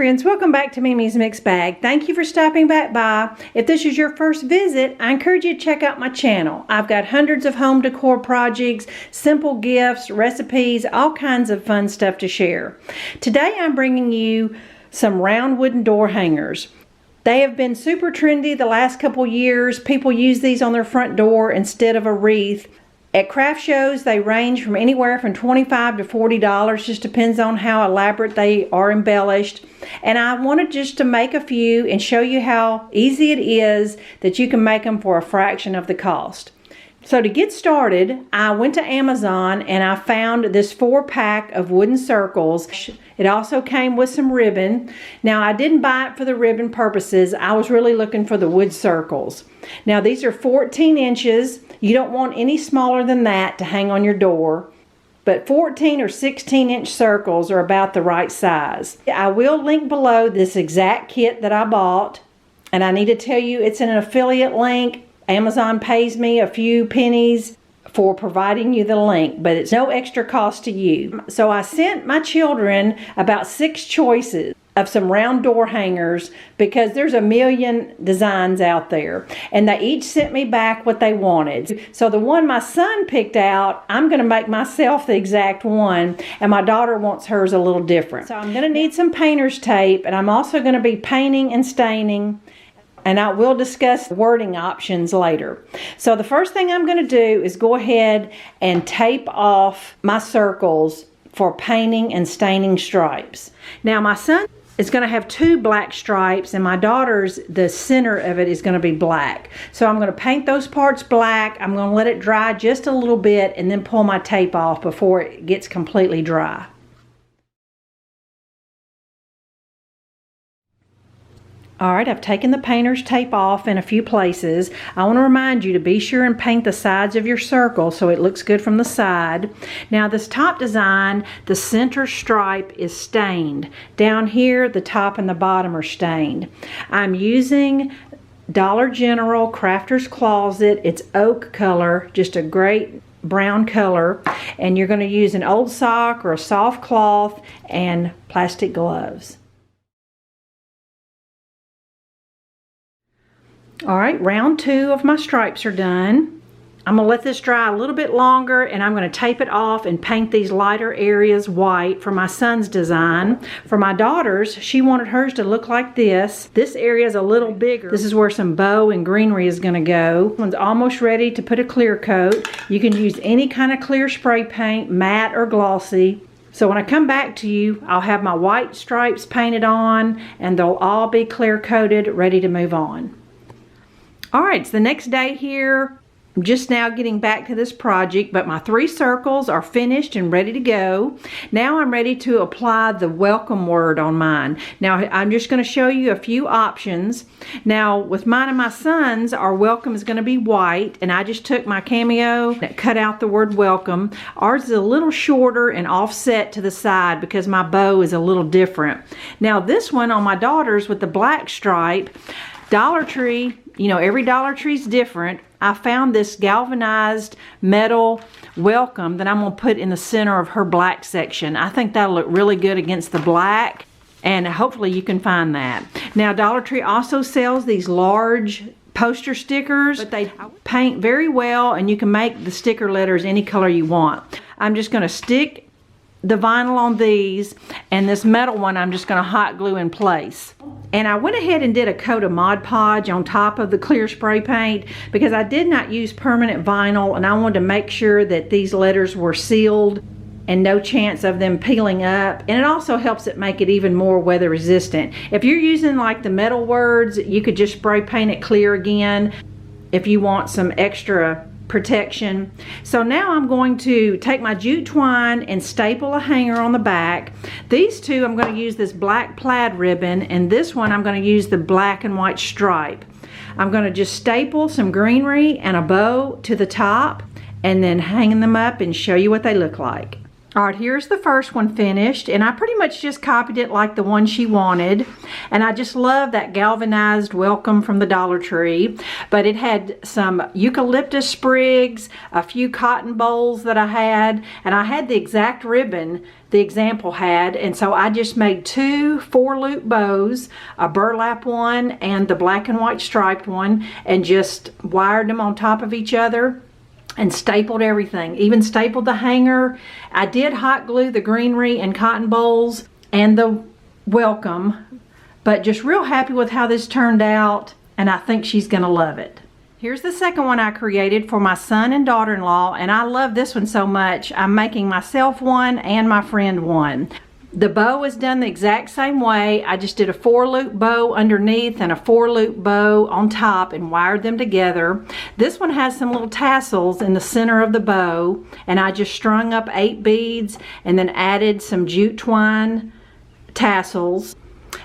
friends, welcome back to Mimi's Mixed Bag. Thank you for stopping back by. If this is your first visit, I encourage you to check out my channel. I've got hundreds of home decor projects, simple gifts, recipes, all kinds of fun stuff to share. Today I'm bringing you some round wooden door hangers. They have been super trendy the last couple years. People use these on their front door instead of a wreath. At craft shows, they range from anywhere from $25 to $40, just depends on how elaborate they are embellished. And I wanted just to make a few and show you how easy it is that you can make them for a fraction of the cost. So to get started, I went to Amazon and I found this 4-pack of wooden circles. It also came with some ribbon. Now I didn't buy it for the ribbon purposes. I was really looking for the wood circles. Now these are 14 inches. You don't want any smaller than that to hang on your door. But 14 or 16 inch circles are about the right size. I will link below this exact kit that I bought. And I need to tell you it's an affiliate link. Amazon pays me a few pennies for providing you the link, but it's no extra cost to you. So I sent my children about 6 choices of some round door hangers because there's a million designs out there, and they each sent me back what they wanted. So the one my son picked out, I'm going to make myself the exact one, and my daughter wants hers a little different. So I'm going to need some painter's tape, and I'm also going to be painting and staining. And I will discuss wording options later. So the first thing I'm going to do is go ahead and tape off my circles for painting and staining stripes. Now my son is going to have 2 black stripes, and my daughter's, the center of it is going to be black. So I'm going to paint those parts black. I'm going to let it dry just a little bit and then pull my tape off before it gets completely dry. Alright, I've taken the painter's tape off in a few places. I want to remind you to be sure and paint the sides of your circle so it looks good from the side. Now this top design, the center stripe is stained. Down here, the top and the bottom are stained. I'm using Dollar General Crafter's Closet. It's oak color, just a great brown color. And you're going to use an old sock or a soft cloth and plastic gloves. Alright, round 2 of my stripes are done. I'm going to let this dry a little bit longer, and I'm going to tape it off and paint these lighter areas white for my son's design. For my daughter's, she wanted hers to look like this. This area is a little bigger. This is where some bow and greenery is going to go. This one's almost ready to put a clear coat. You can use any kind of clear spray paint, matte or glossy. So when I come back to you, I'll have my white stripes painted on, and they'll all be clear coated, ready to move on. Alright, it's the next day here. I'm just now getting back to this project, but my 3 circles are finished and ready to go. Now I'm ready to apply the welcome word on mine. Now I'm just going to show you a few options. Now with mine and my son's, our welcome is going to be white, and I just took my Cameo and cut out the word welcome. Ours is a little shorter and offset to the side because my bow is a little different. Now this one on my daughter's with the black stripe, Dollar Tree, you know, every Dollar Tree's different. I found this galvanized metal welcome that I'm going to put in the center of her black section. I think that'll look really good against the black, and hopefully you can find that. Now Dollar Tree also sells these large poster stickers, but they paint very well, and you can make the sticker letters any color you want. I'm just going to stick the vinyl on these, and this metal one I'm just going to hot glue in place. And I went ahead and did a coat of Mod Podge on top of the clear spray paint because I did not use permanent vinyl, and I wanted to make sure that these letters were sealed and no chance of them peeling up. And it also helps it make it even more weather resistant. If you're using like the metal words, you could just spray paint it clear again if you want some extra protection. So now I'm going to take my jute twine and staple a hanger on the back. These 2 I'm going to use this black plaid ribbon, and this one I'm going to use the black and white stripe. I'm going to just staple some greenery and a bow to the top and then hang them up and show you what they look like. All right, here's the first one finished, and I pretty much just copied it like the one she wanted, and I just love that galvanized welcome from the Dollar Tree. But it had some eucalyptus sprigs, a few cotton bowls that I had, and I had the exact ribbon the example had, and so I just made 2 4-loop bows, a burlap one and the black and white striped one, and just wired them on top of each other and stapled everything, even stapled the hanger. I did hot glue the greenery and cotton bowls and the welcome, but just real happy with how this turned out, and I think she's gonna love it. Here's the second one I created for my son and daughter-in-law, and I love this one so much. I'm making myself one and my friend one. The bow is done the exact same way. I just did a 4-loop bow underneath and a 4-loop bow on top and wired them together. This one has some little tassels in the center of the bow, and I just strung up 8 beads and then added some jute twine tassels.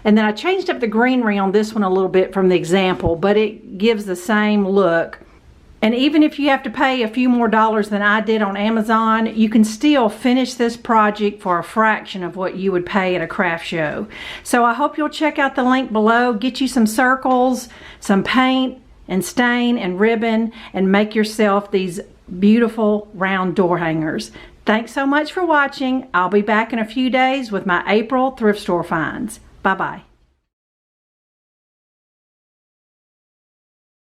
And then I changed up the greenery on this one a little bit from the example, but it gives the same look. And even if you have to pay a few more dollars than I did on Amazon, you can still finish this project for a fraction of what you would pay at a craft show. So I hope you'll check out the link below, get you some circles, some paint and stain and ribbon, and make yourself these beautiful round door hangers. Thanks so much for watching. I'll be back in a few days with my April thrift store finds. Bye-bye.